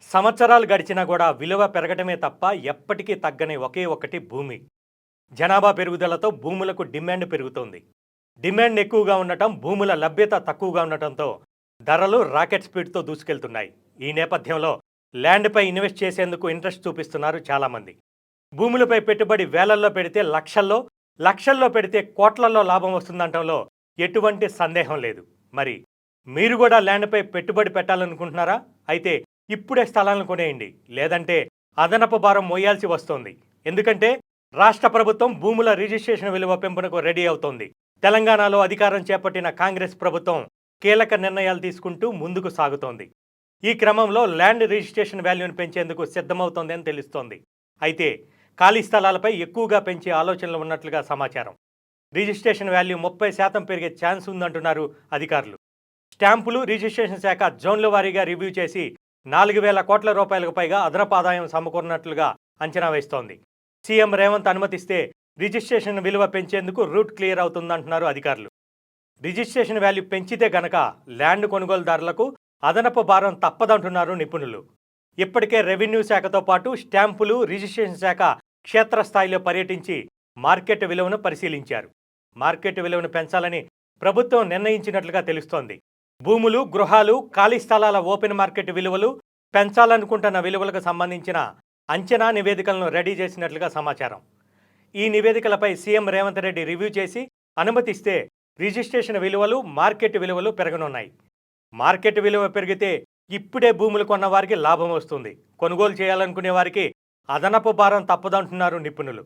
సంవత్సరాలు గడిచినా కూడా విలువ పెరగటమే తప్ప ఎప్పటికీ తగ్గని ఒకే ఒకటి భూమి. జనాభా పెరుగుదలతో భూములకు డిమాండ్ పెరుగుతోంది. డిమాండ్ ఎక్కువగా ఉండటం, భూముల లభ్యత తక్కువగా ఉండటంతో ధరలు రాకెట్ స్పీడ్తో దూసుకెళ్తున్నాయి. ఈ నేపథ్యంలో ల్యాండ్పై ఇన్వెస్ట్ చేసేందుకు ఇంట్రెస్ట్ చూపిస్తున్నారు చాలామంది. భూములపై పెట్టుబడి వేలల్లో పెడితే లక్షల్లో, లక్షల్లో పెడితే కోట్లల్లో లాభం వస్తుందంటంలో ఎటువంటి సందేహం లేదు. మరి మీరు కూడా ల్యాండ్పై పెట్టుబడి పెట్టాలనుకుంటున్నారా? అయితే ఇప్పుడే స్థలాలను కొనేయండి, లేదంటే అదనపు భారం మోయాల్సి వస్తోంది. ఎందుకంటే రాష్ట్ర ప్రభుత్వం భూముల రిజిస్ట్రేషన్ విలువ పెంపునకు రెడీ అవుతోంది. తెలంగాణలో అధికారం చేపట్టిన కాంగ్రెస్ ప్రభుత్వం కీలక నిర్ణయాలు తీసుకుంటూ ముందుకు సాగుతోంది. ఈ క్రమంలో ల్యాండ్ రిజిస్ట్రేషన్ వాల్యూను పెంచేందుకు సిద్ధమవుతోంది అని తెలుస్తోంది. అయితే ఖాళీ స్థలాలపై ఎక్కువగా పెంచే ఆలోచనలు ఉన్నట్లుగా సమాచారం. రిజిస్ట్రేషన్ వాల్యూ 30% పెరిగే ఛాన్స్ ఉందంటున్నారు అధికారులు. స్టాంపులు రిజిస్ట్రేషన్ శాఖ జోన్ల వారీగా రివ్యూ చేసి 4,000 కోట్ల రూపాయలకు పైగా అదనపు ఆదాయం సమకూరినట్లుగా అంచనా వేస్తోంది. సీఎం రేవంత్ అనుమతిస్తే రిజిస్ట్రేషన్ విలువ పెంచేందుకు రూట్ క్లియర్ అవుతుందంటున్నారు అధికారులు. రిజిస్ట్రేషన్ వాల్యూ పెంచితే గనక ల్యాండ్ కొనుగోలుదారులకు అదనపు భారం తప్పదంటున్నారు నిపుణులు. ఇప్పటికే రెవెన్యూ శాఖతో పాటు స్టాంపులు రిజిస్ట్రేషన్ శాఖ క్షేత్రస్థాయిలో పర్యటించి మార్కెట్ విలువను పరిశీలించారు. మార్కెట్ విలువను పెంచాలని ప్రభుత్వం నిర్ణయించినట్లుగా తెలుస్తోంది. భూములు, గృహాలు, ఖాళీ స్థలాల ఓపెన్ మార్కెట్ విలువలు, పెంచాలనుకుంటున్న విలువలకు సంబంధించిన అంచనా నివేదికలను రెడీ చేసినట్లుగా సమాచారం. ఈ నివేదికలపై సీఎం రేవంత్ రెడ్డి రివ్యూ చేసి అనుమతిస్తే రిజిస్ట్రేషన్ విలువలు, మార్కెట్ విలువలు పెరగనున్నాయి. మార్కెట్ విలువ పెరిగితే ఇప్పుడే భూములు కొన్న వారికి లాభం వస్తుంది. కొనుగోలు చేయాలనుకునే వారికి అదనపు భారం తప్పదంటున్నారు నిపుణులు.